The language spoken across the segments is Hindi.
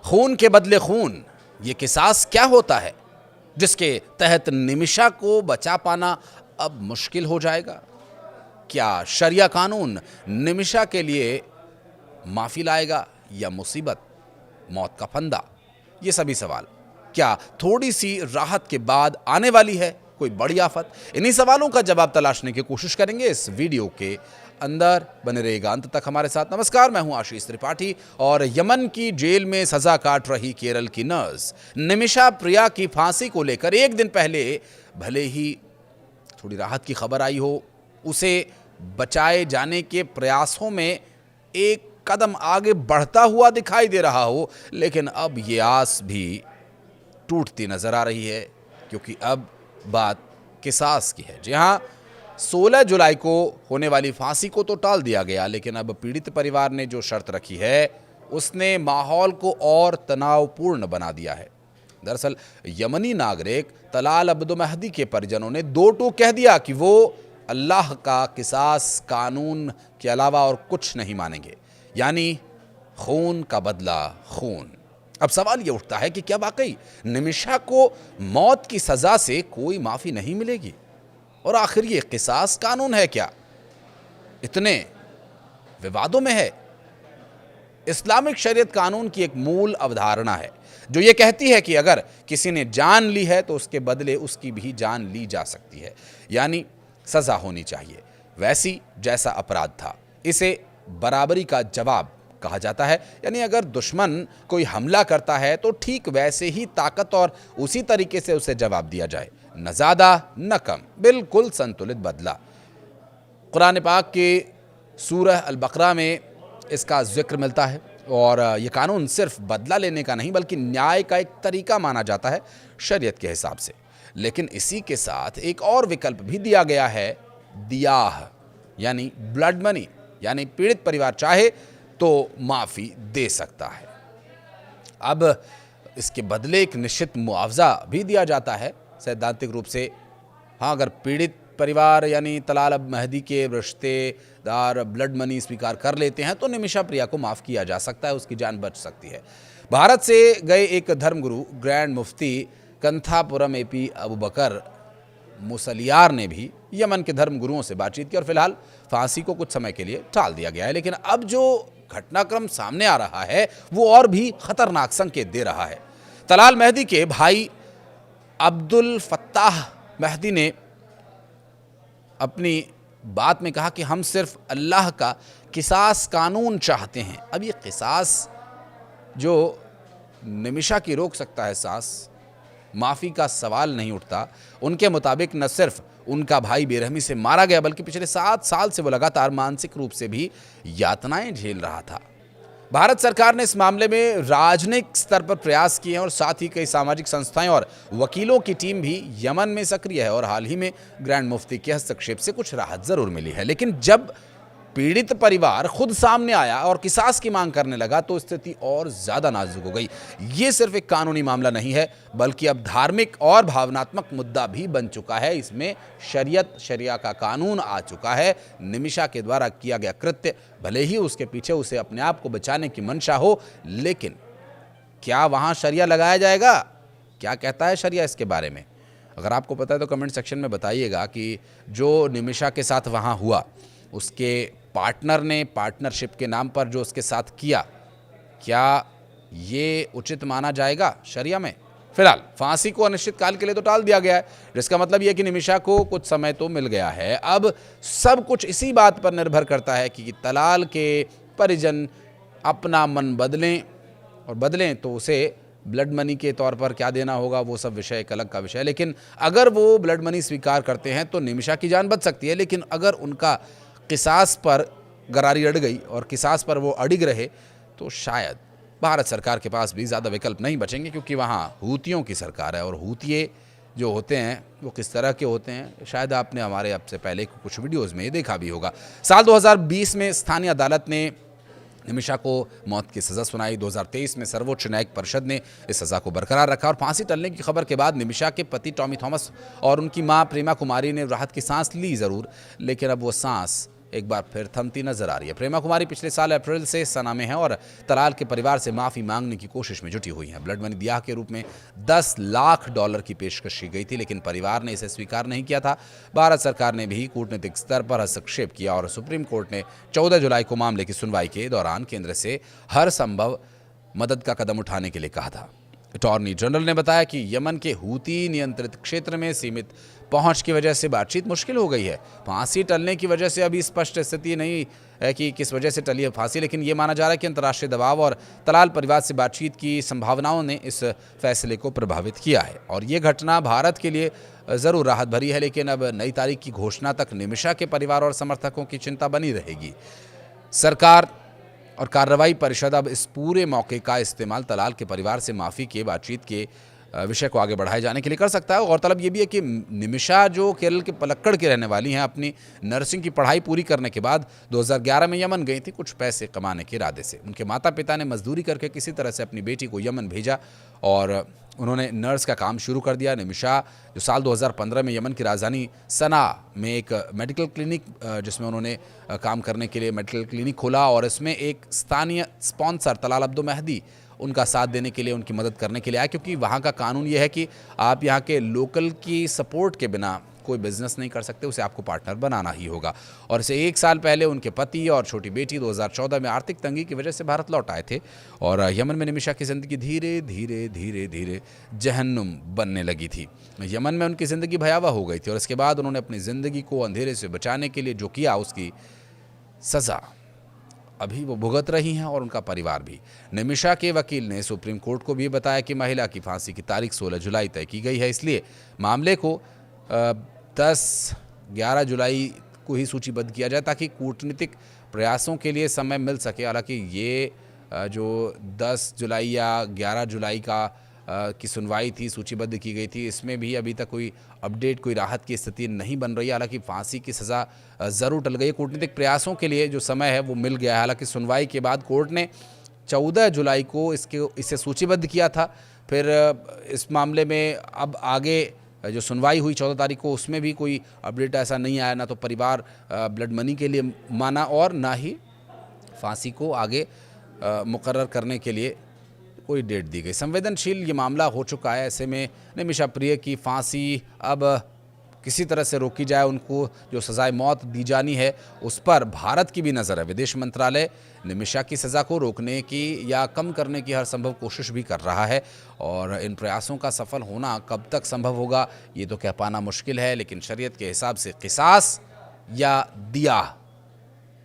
खून के बदले खून, ये किसास क्या होता है जिसके तहत निमिषा को बचा पाना अब मुश्किल हो जाएगा? क्या शरिया कानून निमिषा के लिए माफी लाएगा या मुसीबत, मौत का फंदा? ये सभी सवाल क्या थोड़ी सी राहत के बाद आने वाली है कोई बड़ी आफत? इन्हीं सवालों का जवाब तलाशने की कोशिश करेंगे इस वीडियो के अंदर। बने रहेगा अंत तक हमारे साथ। नमस्कार, मैं हूं आशीष त्रिपाठी और यमन की जेल में सजा काट रही केरल की नर्स निमिषा प्रिया की फांसी को लेकर एक दिन पहले भले ही थोड़ी राहत की खबर आई हो, उसे बचाए जाने के प्रयासों में एक कदम आगे बढ़ता हुआ दिखाई दे रहा हो, लेकिन अब ये आस भी टूटती नजर आ रही है, क्योंकि अब बात किसास की है। जी हां, 16 जुलाई को होने वाली फांसी को तो टाल दिया गया, लेकिन अब पीड़ित परिवार ने जो शर्त रखी है उसने माहौल को और तनावपूर्ण बना दिया है। दरअसल यमनी नागरिक तलाल अब्दो मेहदी के परिजनों ने दो टूक कह दिया कि वो अल्लाह का किसास कानून के अलावा और कुछ नहीं मानेंगे, यानी खून का बदला खून। अब सवाल ये उठता है कि क्या वाकई निमिषा को मौत की सजा से कोई माफी नहीं मिलेगी? और आखिर ये किसास कानून है क्या? इतने विवादों में है। इस्लामिक शरीयत कानून की एक मूल अवधारणा है जो ये कहती है कि अगर किसी ने जान ली है तो उसके बदले उसकी भी जान ली जा सकती है, यानी सजा होनी चाहिए वैसी जैसा अपराध था। इसे बराबरी का जवाब कहा जाता है, यानी अगर दुश्मन कोई हमला करता है तो ठीक वैसे ही ताकत और उसी तरीके से उसे जवाब दिया जाए, न ज़्यादा न कम, बिल्कुल संतुलित बदला। कुरान पाक के सूरह अल बकरा में इसका जिक्र मिलता है और ये कानून सिर्फ बदला लेने का नहीं बल्कि न्याय का एक तरीका माना जाता है शरीयत के हिसाब से। लेकिन इसी के साथ एक और विकल्प भी दिया गया है, दियाह यानी ब्लड मनी, यानी पीड़ित परिवार चाहे तो माफ़ी दे सकता है। अब इसके बदले एक निश्चित मुआवजा भी दिया जाता है सैद्धांतिक रूप से। हाँ, अगर पीड़ित परिवार यानी तलाल अब मेहदी के रिश्तेदार ब्लड मनी स्वीकार कर लेते हैं तो निमिषा प्रिया को माफ़ किया जा सकता है, उसकी जान बच सकती है। भारत से गए एक धर्मगुरु ग्रैंड मुफ्ती कंथापुरम एपी अबू बकर मुसलियार ने भी यमन के धर्मगुरुओं से बातचीत की और फिलहाल फांसी को कुछ समय के लिए टाल दिया गया है। लेकिन अब जो घटनाक्रम सामने आ रहा है वो और भी खतरनाक संकेत दे रहा है। तलाल मेहदी के भाई अब्दुल फत्ताह मेहदी ने अपनी बात में कहा कि हम सिर्फ अल्लाह का किसास कानून चाहते हैं। अब ये किसास जो निमिषा की रोक सकता है सांस, माफ़ी का सवाल नहीं उठता। उनके मुताबिक न सिर्फ उनका भाई बेरहमी से मारा गया बल्कि पिछले 7 साल से वो लगातार मानसिक रूप से भी यातनाएं झेल रहा था। भारत सरकार ने इस मामले में राजनयिक स्तर पर प्रयास किए हैं और साथ ही कई सामाजिक संस्थाएं और वकीलों की टीम भी यमन में सक्रिय है और हाल ही में ग्रैंड मुफ्ती के हस्तक्षेप से कुछ राहत जरूर मिली है। लेकिन जब पीड़ित परिवार खुद सामने आया और किसास की मांग करने लगा तो स्थिति और ज्यादा नाजुक हो गई। ये सिर्फ एक कानूनी मामला नहीं है बल्कि अब धार्मिक और भावनात्मक मुद्दा भी बन चुका है। इसमें शरिया का कानून आ चुका है। निमिषा के द्वारा किया गया कृत्य, भले ही उसके पीछे उसे अपने आप को बचाने की मंशा हो, लेकिन क्या वहां शरिया लगाया जाएगा? क्या कहता है शरिया इसके बारे में? अगर आपको पता है तो कमेंट सेक्शन में बताइएगा कि जो निमिषा के साथ वहां हुआ, उसके पार्टनर ने पार्टनरशिप के नाम पर जो उसके साथ किया, क्या ये उचित माना जाएगा शरिया में? फिलहाल फांसी को अनिश्चित काल के लिए तो टाल दिया गया है, जिसका मतलब यह कि निमिषा को कुछ समय तो मिल गया है। अब सब कुछ इसी बात पर निर्भर करता है कि तलाल के परिजन अपना मन बदलें, और बदलें तो उसे ब्लड मनी के तौर पर क्या देना होगा वो सब विषय एक अलग का विषय है। लेकिन अगर वो ब्लड मनी स्वीकार करते हैं तो निमिषा की जान बच सकती है। लेकिन अगर उनका किसास पर गरारी अड़ गई और किसास पर वो अड़िग रहे तो शायद भारत सरकार के पास भी ज़्यादा विकल्प नहीं बचेंगे, क्योंकि वहाँ हूतियों की सरकार है और हूतिये जो होते हैं वो किस तरह के होते हैं शायद आपने हमारे अब से पहले कुछ वीडियोज़ में देखा भी होगा। साल 2020 में स्थानीय अदालत ने निमिषा को मौत की सज़ा सुनाई। 2023 में सर्वोच्च न्यायिक परिषद ने इस सज़ा को बरकरार रखा और फांसी टलने की खबर के बाद निमिषा के पति टॉमी थॉमस और उनकी मां प्रेमा कुमारी ने राहत की सांस ली ज़रूर, लेकिन अब वो सांस एक बार फिर थमती नजर आ रही है। प्रेमा कुमारी पिछले साल अप्रैल से सना में है और तलाल के परिवार से माफी मांगने की कोशिश में जुटी हुई हैं। ब्लड मनी ब्याह के रूप में $10 लाख की पेशकश की गई थी, लेकिन परिवार ने इसे स्वीकार नहीं किया था। भारत सरकार ने भी कूटनीतिक स्तर पर हस्तक्षेप किया और सुप्रीम कोर्ट ने 14 जुलाई को मामले की सुनवाई के दौरान केंद्र से हर संभव मदद का कदम उठाने के लिए कहा था। अटॉर्नी जनरल ने बताया कि यमन के हूती नियंत्रित क्षेत्र में सीमित पहुंच की वजह से बातचीत मुश्किल हो गई है। फांसी टलने की वजह से अभी स्पष्ट स्थिति नहीं है कि किस वजह से टली है फांसी, लेकिन ये माना जा रहा है कि अंतर्राष्ट्रीय दबाव और तलाल परिवार से बातचीत की संभावनाओं ने इस फैसले को प्रभावित किया है। और ये घटना भारत के लिए ज़रूर राहत भरी है, लेकिन अब नई तारीख की घोषणा तक निमिषा के परिवार और समर्थकों की चिंता बनी रहेगी। सरकार और कार्रवाई परिषद अब इस पूरे मौके का इस्तेमाल तलाल के परिवार से माफ़ी के बातचीत के विषय को आगे बढ़ाए जाने के लिए कर सकता है। और तलब ये भी है कि निमिषा जो केरल के पलक्कड़ के रहने वाली हैं, अपनी नर्सिंग की पढ़ाई पूरी करने के बाद 2011 में यमन गई थी कुछ पैसे कमाने के इरादे से। उनके माता पिता ने मजदूरी करके किसी तरह से अपनी बेटी को यमन भेजा और उन्होंने नर्स का काम शुरू कर दिया। निमिषा जो साल 2015 में यमन की राजधानी सना में एक मेडिकल क्लिनिक जिसमें उन्होंने काम करने के लिए मेडिकल क्लिनिक खोला और इसमें एक स्थानीय स्पॉन्सर तलाल अब्दो मेहदी उनका साथ देने के लिए, उनकी मदद करने के लिए आया, क्योंकि वहाँ का कानून ये है कि आप यहाँ के लोकल की सपोर्ट के बिना कोई बिजनेस नहीं कर सकते, उसे आपको पार्टनर बनाना ही होगा। और इसे 1 साल पहले उनके पति और छोटी बेटी 2014 में आर्थिक तंगी की वजह से भारत लौट आए थे और यमन में निमिषा की ज़िंदगी धीरे धीरे धीरे धीरे जहन्नुम बनने लगी थी। यमन में उनकी ज़िंदगी भयावह हो गई थी और इसके बाद उन्होंने अपनी ज़िंदगी को अंधेरे से बचाने के लिए जो किया उसकी सज़ा अभी वो भुगत रही हैं और उनका परिवार भी। निमिषा के वकील ने सुप्रीम कोर्ट को भी बताया कि महिला की फांसी की तारीख 16 जुलाई तय की गई है, इसलिए मामले को 10-11 जुलाई को ही सूचीबद्ध किया जाए ताकि कूटनीतिक प्रयासों के लिए समय मिल सके। हालांकि ये जो 10 जुलाई या 11 जुलाई की सुनवाई थी, सूचीबद्ध की गई थी, इसमें भी अभी तक कोई अपडेट, कोई राहत की स्थिति नहीं बन रही है। हालांकि फांसी की सज़ा ज़रूर टल गई है, कूटनीतिक प्रयासों के लिए जो समय है वो मिल गया है। हालांकि सुनवाई के बाद कोर्ट ने 14 जुलाई को इसे सूचीबद्ध किया था। फिर इस मामले में अब आगे जो सुनवाई हुई 14 तारीख को, उसमें भी कोई अपडेट ऐसा नहीं आया। ना तो परिवार ब्लड मनी के लिए माना और ना ही फांसी को आगे मुकर्रर करने के लिए कोई डेट दी गई। संवेदनशील ये मामला हो चुका है, ऐसे में निमिषा प्रिय की फांसी अब किसी तरह से रोकी जाए, उनको जो सज़ाए मौत दी जानी है उस पर भारत की भी नज़र है। विदेश मंत्रालय निमिषा की सज़ा को रोकने की या कम करने की हर संभव कोशिश भी कर रहा है और इन प्रयासों का सफल होना कब तक संभव होगा ये तो कह पाना मुश्किल है, लेकिन शरीयत के हिसाब से किसास या दिया,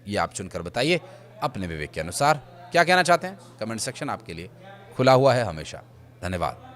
ये आप चुनकर बताइए अपने विवेक के अनुसार। क्या कहना चाहते हैं? कमेंट सेक्शन आपके लिए खुला हुआ है हमेशा। धन्यवाद।